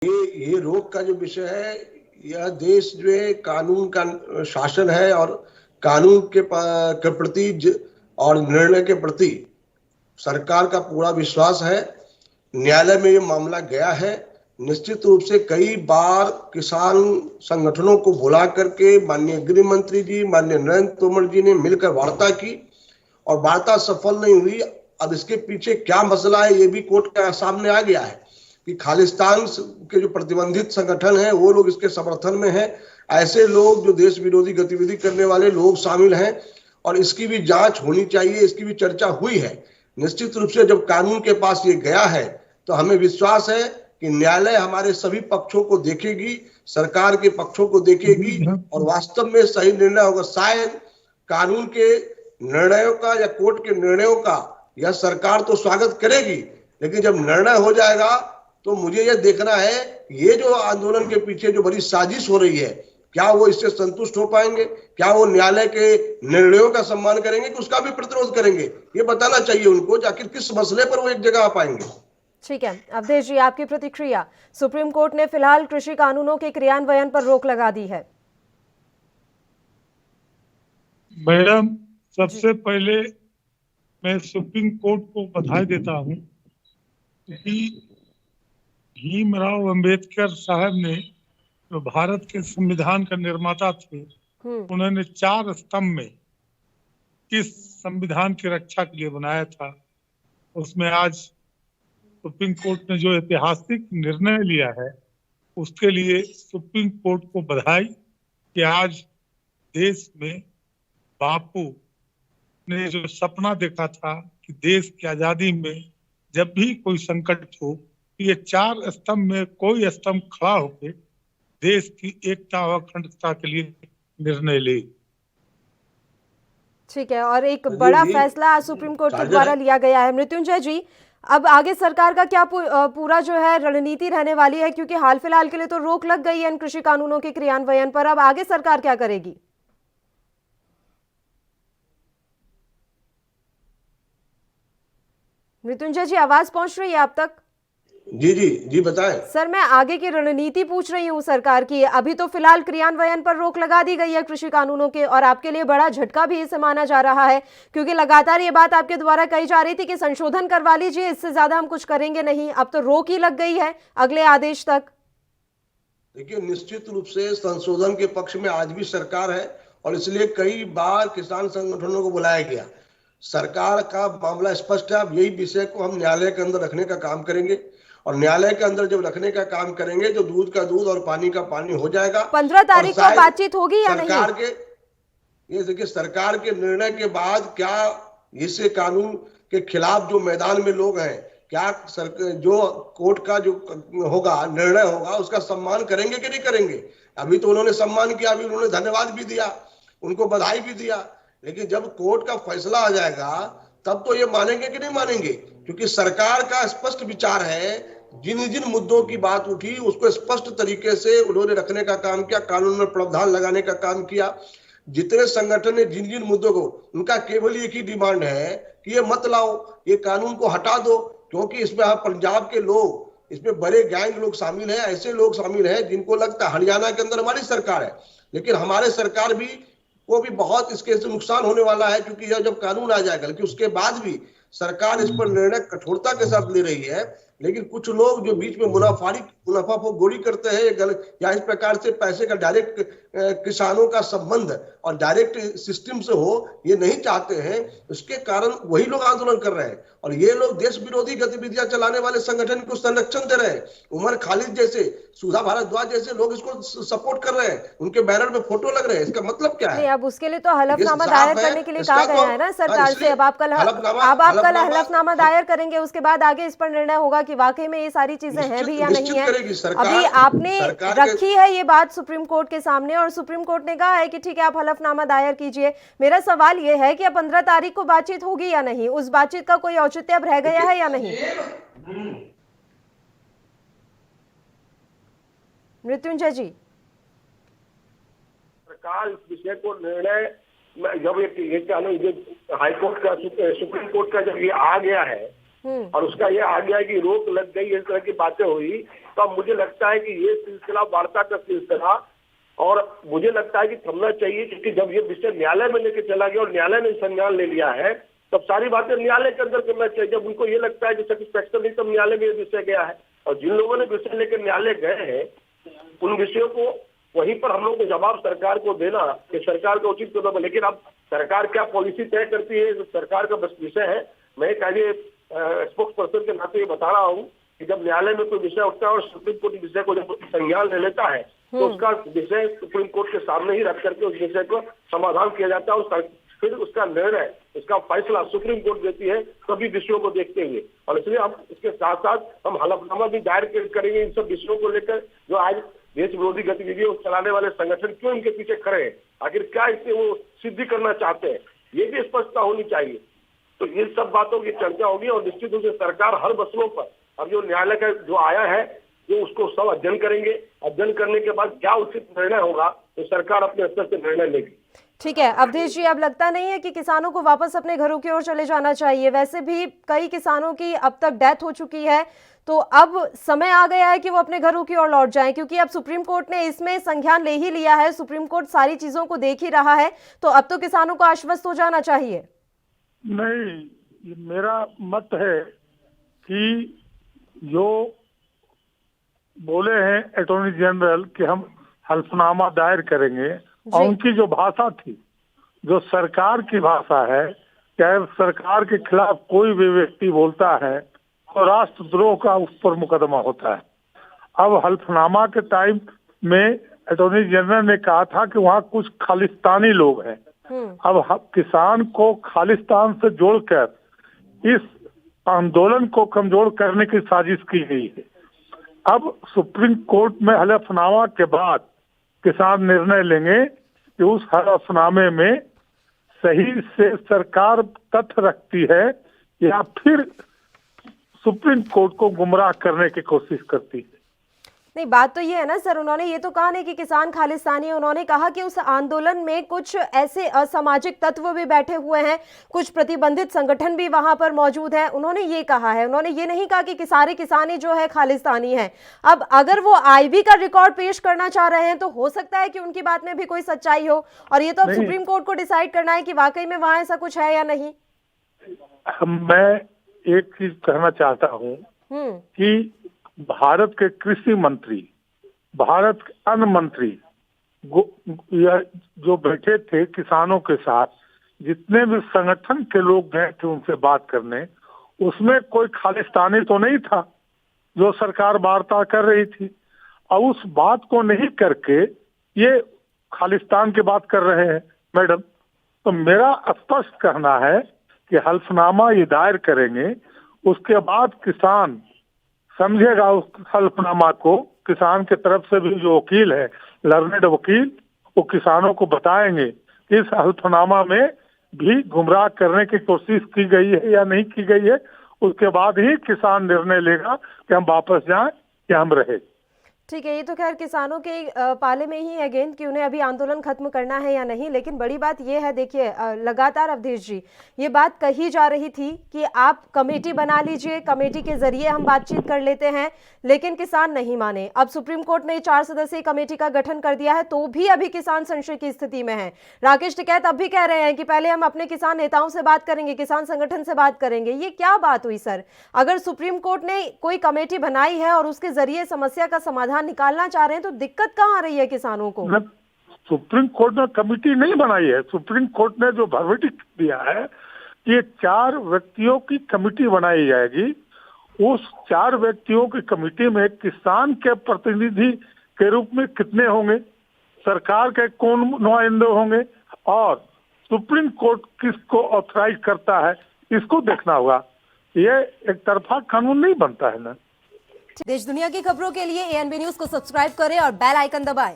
ये रोक का जो विषय है, यह देश में कानून का शासन है और कानून के प्रति और निर्णय के प्रति सरकार का पूरा विश्वास है। न्यायालय में ये मामला गया है। निश्चित रूप से कई बार किसान संगठनों को बुला करके माननीय गृह मंत्री जी, माननीय नरेंद्र तोमर जी ने मिलकर वार्ता की और वार्ता सफल नहीं हुई। अब इसके पीछे क्या मसला है, ये भी कोर्ट के सामने आ गया है कि खालिस्तान के जो प्रतिबंधित संगठन है वो लोग इसके समर्थन में हैं। ऐसे लोग जो देश विरोधी गतिविधि करने वाले लोग शामिल हैं और इसकी भी जांच होनी चाहिए, इसकी भी चर्चा हुई है। निश्चित रूप से जब कानून के पास ये गया है तो हमें विश्वास है कि न्यायालय हमारे सभी पक्षों को देखेगी, सरकार के पक्षों को देखेगी और वास्तव में सही निर्णय होगा। शायद कानून के निर्णयों का या कोर्ट के निर्णयों का यह सरकार तो स्वागत करेगी, लेकिन जब निर्णय हो जाएगा तो मुझे यह देखना है ये जो आंदोलन के पीछे जो बड़ी साजिश हो रही है, क्या वो इससे संतुष्ट हो पाएंगे, क्या वो न्यायालय के निर्णयों का सम्मान करेंगे कि उसका भी प्रतिरोध करेंगे। ये बताना चाहिए उनको, आखिर किस मसले पर वो एक जगह आ पाएंगे। ठीक है अवधेश जी, आपकी प्रतिक्रिया। सुप्रीम कोर्ट ने फिलहाल कृषि कानूनों के क्रियान्वयन पर रोक लगा दी है। मैडम, सबसे पहले मैं सुप्रीम कोर्ट को बधाई देता हूं कि भीमराव अंबेडकर साहब ने जो भारत के संविधान का निर्माता थे, उन्होंने 4 स्तंभ में किस संविधान की रक्षा के लिए बनाया था, उसमें आज सुप्रीम कोर्ट ने जो ऐतिहासिक निर्णय लिया है उसके लिए सुप्रीम कोर्ट को बधाई कि आज देश में बापू ने जो सपना देखा था कि देश की आजादी में जब भी कोई संकट हो, ये 4 स्तंभ में कोई स्तंभ खड़ा होकर देश की एकता और अखंडता के लिए निर्णय ले। ठीक है, और एक बड़ा फैसला सुप्रीम कोर्ट के द्वारा लिया गया है। मृत्युंजय जी, अब आगे सरकार का क्या पूरा जो है रणनीति रहने वाली है, क्योंकि हाल फिलहाल के लिए तो रोक लग गई है इन कृषि कानूनों के क्रियान्वयन पर, अब आगे सरकार क्या करेगी? मृत्युंजय जी, आवाज पहुंच रही है आप तक? जी जी जी बताएं। सर, मैं आगे की रणनीति पूछ रही हूं सरकार की। अभी तो फिलहाल क्रियान्वयन पर रोक लगा दी गई है कृषि कानूनों के, और आपके लिए बड़ा झटका भी इसे माना जा रहा है, क्योंकि लगातार ये बात आपके द्वारा कही जा रही थी कि संशोधन करवा लीजिए, इससे ज्यादा हम कुछ करेंगे नहीं। अब तो रोक ही लग गई है अगले आदेश तक। देखिए, निश्चित रूप से संशोधन के पक्ष में आज भी सरकार है और इसलिए कई बार किसान संगठनों को बुलाया गया। सरकार का मामला स्पष्ट है। अब यही विषय को हम न्यायालय के अंदर रखने का काम करेंगे और न्यायालय के अंदर जब रखने का काम करेंगे तो दूध का दूध और पानी का पानी हो जाएगा। 15 तारीख को बातचीत होगी या सरकार नहीं? ये देखिए, सरकार के निर्णय के बाद क्या इससे कानून के खिलाफ जो मैदान में लोग हैं, क्या जो कोर्ट का जो होगा निर्णय होगा उसका सम्मान करेंगे कि नहीं करेंगे? अभी तो उन्होंने सम्मान किया, अभी उन्होंने धन्यवाद भी दिया, उनको बधाई भी दिया, लेकिन जब कोर्ट का फैसला आ जाएगा तब तो ये मानेंगे कि नहीं मानेंगे? क्योंकि सरकार का स्पष्ट विचार है, जिन जिन मुद्दों की बात उठी उसको स्पष्ट तरीके से उन्होंने रखने का काम किया, कानून में प्रावधान लगाने का काम किया। जितने संगठन ने जिन जिन मुद्दों को, उनका केवल एक ही डिमांड है कि ये मत लाओ, ये कानून को हटा दो, क्योंकि इसमें पंजाब के लोग, इसमें बड़े गैंग लोग शामिल हैं, ऐसे लोग शामिल हैं जिनको लगता है हरियाणा के अंदर हमारी सरकार है, लेकिन हमारे सरकार भी को भी बहुत इसके से नुकसान होने वाला है, क्योंकि यह जब कानून आ जाएगा, लेकिन उसके बाद भी सरकार इस पर निर्णय कठोरता के साथ ले रही है। लेकिन कुछ लोग जो बीच में मुनाफाखोरी करते हैं या इस प्रकार से पैसे का डायरेक्ट किसानों का संबंध और डायरेक्ट सिस्टम से हो, ये नहीं चाहते हैं। उसके कारण वही लोग आंदोलन कर रहे हैं और ये लोग देश विरोधी गतिविधियां चलाने वाले संगठन को संरक्षण दे रहे हैं। उमर खालिद जैसे, सुधा भारद्वाज जैसे लोग इसको सपोर्ट कर रहे हैं, उनके बैनर में फोटो लग रहे हैं। इसका मतलब क्या है? अब उसके लिए तो हलफनामा दायर करने के लिए कहा गया है ना सरकार से। अब आप कल हलफनामा दायर करेंगे, उसके बाद आगे इस पर निर्णय होगा कि वाकई में ये सारी चीजें हैं भी या नहीं है। अभी आपने रखी है ये बात सुप्रीम कोर्ट के सामने और सुप्रीम कोर्ट ने कहा है कि ठीक है, आप हलफनामा दायर कीजिए। मेरा सवाल ये है कि अब 15 तारीख को बातचीत होगी या नहीं, उस बातचीत का कोई औचित्य अब रह गया है या नहीं? मृत्युंजय जी, सरकार इस विषय को निर्णय जब ये हाईकोर्ट का सुप्रीम कोर्ट का जब ये आ गया है और उसका ये आ गया कि रोक लग गई, इस तरह की बातें हुई, तो अब मुझे लगता है कि ये सिलसिला वार्ता का सिलसिला, और मुझे लगता है कि थमना चाहिए, क्योंकि जब ये विषय न्यायालय में लेके चला गया और न्यायालय ने संज्ञान ले लिया है, तब सारी बातें न्यायालय के अंदर करना चाहिए। जब उनको ये लगता है कि सेटिस्फैक्शन नहीं, तब न्यायालय में ये विषय गया है। और जिन लोगों ने विषय लेकर न्यायालय गए हैं, उन विषयों को वहीं पर हम लोग को जवाब सरकार को देना कि सरकार का उचित कदम है। लेकिन अब सरकार क्या पॉलिसी तय करती है, सरकार का बस विषय है। मैं एक स्पोक्स पर्सन के नाते ये बता रहा हूँ कि जब न्यायालय में कोई विषय उठता है और सुप्रीम कोर्ट विषय को जब संज्ञान ले लेता है, तो उसका विषय सुप्रीम कोर्ट के सामने ही रख करके उस विषय को समाधान किया जाता है। फिर उसका निर्णय, उसका फैसला सुप्रीम कोर्ट देती है सभी विषयों को देखते हुए। और इसलिए हम इसके साथ साथ हम हलफनामा भी दायर करेंगे इन सब विषयों को लेकर, जो आज देश विरोधी गतिविधियों चलाने वाले संगठन क्यों इनके पीछे खड़े हैं, आखिर क्या इससे वो सिद्धि करना चाहते हैं, ये भी स्पष्टता होनी चाहिए। तो इन सब बातों की चर्चा होगी और निश्चित रूप से सरकार हर मसलों पर अब जो न्यायालय का जो आया है, जो उसको सब अध्ययन करेंगे। अध्ययन करने के बाद क्या उचित निर्णय होगा, तो सरकार अपने स्तर से निर्णय लेगी। ठीक है अवधेश जी, अब लगता नहीं है कि किसानों को वापस अपने घरों की ओर चले जाना चाहिए? वैसे भी कई किसानों की अब तक डेथ हो चुकी है, तो अब समय आ गया है कि वो अपने घरों की ओर लौट जाएं, क्योंकि अब सुप्रीम कोर्ट ने इसमें संज्ञान ले ही लिया है, सुप्रीम कोर्ट सारी चीजों को देख ही रहा है, तो अब तो किसानों को आश्वस्त हो जाना चाहिए। नहीं, मेरा मत है कि जो बोले हैं अटॉर्नी जनरल कि हम हल्फनामा दायर करेंगे, और उनकी जो भाषा थी, जो सरकार की भाषा है, चाहे सरकार के खिलाफ कोई भी व्यक्ति बोलता है तो राष्ट्रद्रोह का उस पर मुकदमा होता है। अब हल्फनामा के टाइम में अटॉर्नी जनरल ने कहा था कि वहाँ कुछ खालिस्तानी लोग हैं। अब किसान को खालिस्तान से जोड़कर इस आंदोलन को कमजोर करने की साजिश की गई है। अब सुप्रीम कोर्ट में हलफनामा के बाद किसान निर्णय लेंगे कि उस हलफनामे में सही से सरकार तथ्य रखती है या फिर सुप्रीम कोर्ट को गुमराह करने की कोशिश करती है। नहीं, बात तो ये है ना सर, उन्होंने ये तो कहा नहीं कि किसान खालिस्तानी है, उन्होंने कहा कि उस आंदोलन में कुछ ऐसे असामाजिक तत्व भी बैठे हुए हैं, कुछ प्रतिबंधित संगठन भी वहां पर मौजूद हैं, उन्होंने ये कहा है। उन्होंने ये नहीं कहा कि सारे किसान जो है खालिस्तानी है। अब अगर वो आईबी का रिकॉर्ड पेश करना चाह रहे हैं तो हो सकता है कि उनकी बात में भी कोई सच्चाई हो, और ये तो अब सुप्रीम कोर्ट को डिसाइड करना है कि वाकई में वहां ऐसा कुछ है या नहीं। मैं एक चीज कहना चाहता हूँ कि भारत के कृषि मंत्री, भारत के अन्न मंत्री जो बैठे थे किसानों के साथ, जितने भी संगठन के लोग गए थे उनसे बात करने, उसमें कोई खालिस्तानी तो नहीं था जो सरकार वार्ता कर रही थी। और उस बात को नहीं करके ये खालिस्तान की बात कर रहे हैं मैडम। तो मेरा स्पष्ट कहना है कि हल्फनामा ये दायर करेंगे, उसके बाद किसान समझेगा उस हल्फनामा को। किसान के तरफ से भी जो वकील है, लर्नेड वकील, वो किसानों को बताएंगे कि इस हल्फनामा में भी गुमराह करने की कोशिश की गई है या नहीं की गई है। उसके बाद ही किसान निर्णय लेगा कि हम वापस जाएं या हम रहे। ठीक है, ये तो खैर किसानों के पाले में ही है गेंद कि उन्हें अभी आंदोलन खत्म करना है या नहीं। लेकिन बड़ी बात ये है, देखिए लगातार अवधेश जी ये बात कही जा रही थी कि आप कमेटी बना लीजिए, कमेटी के जरिए हम बातचीत कर लेते हैं, लेकिन किसान नहीं माने। अब सुप्रीम कोर्ट ने 4 सदस्यीय कमेटी का गठन कर दिया है, तो भी अभी किसान संशय की स्थिति में है। राकेश टिकैत अब भी कह रहे हैं कि पहले हम अपने किसान नेताओं से बात करेंगे, किसान संगठन से बात करेंगे। ये क्या बात हुई सर? अगर सुप्रीम कोर्ट ने कोई कमेटी बनाई है और उसके जरिए समस्या का समाधान निकालना चाह रहे हैं, तो दिक्कत कहां आ रही है किसानों को? सुप्रीम कोर्ट ने कमेटी नहीं बनाई है। सुप्रीम कोर्ट ने जो वर्डिक्ट दिया है कि 4 व्यक्तियों की कमेटी बनाई जाएगी। उस 4 व्यक्तियों की कमेटी में किसान के प्रतिनिधि के रूप में कितने होंगे, सरकार के कौन नुमाइंदे होंगे, और सुप्रीम कोर्ट किसको ऑथराइज करता है, इसको देखना होगा। ये एक तरफा कानून नहीं बनता है ना। देश दुनिया की खबरों के लिए ANB न्यूज को सब्सक्राइब करें और बेल आइकन दबाएं।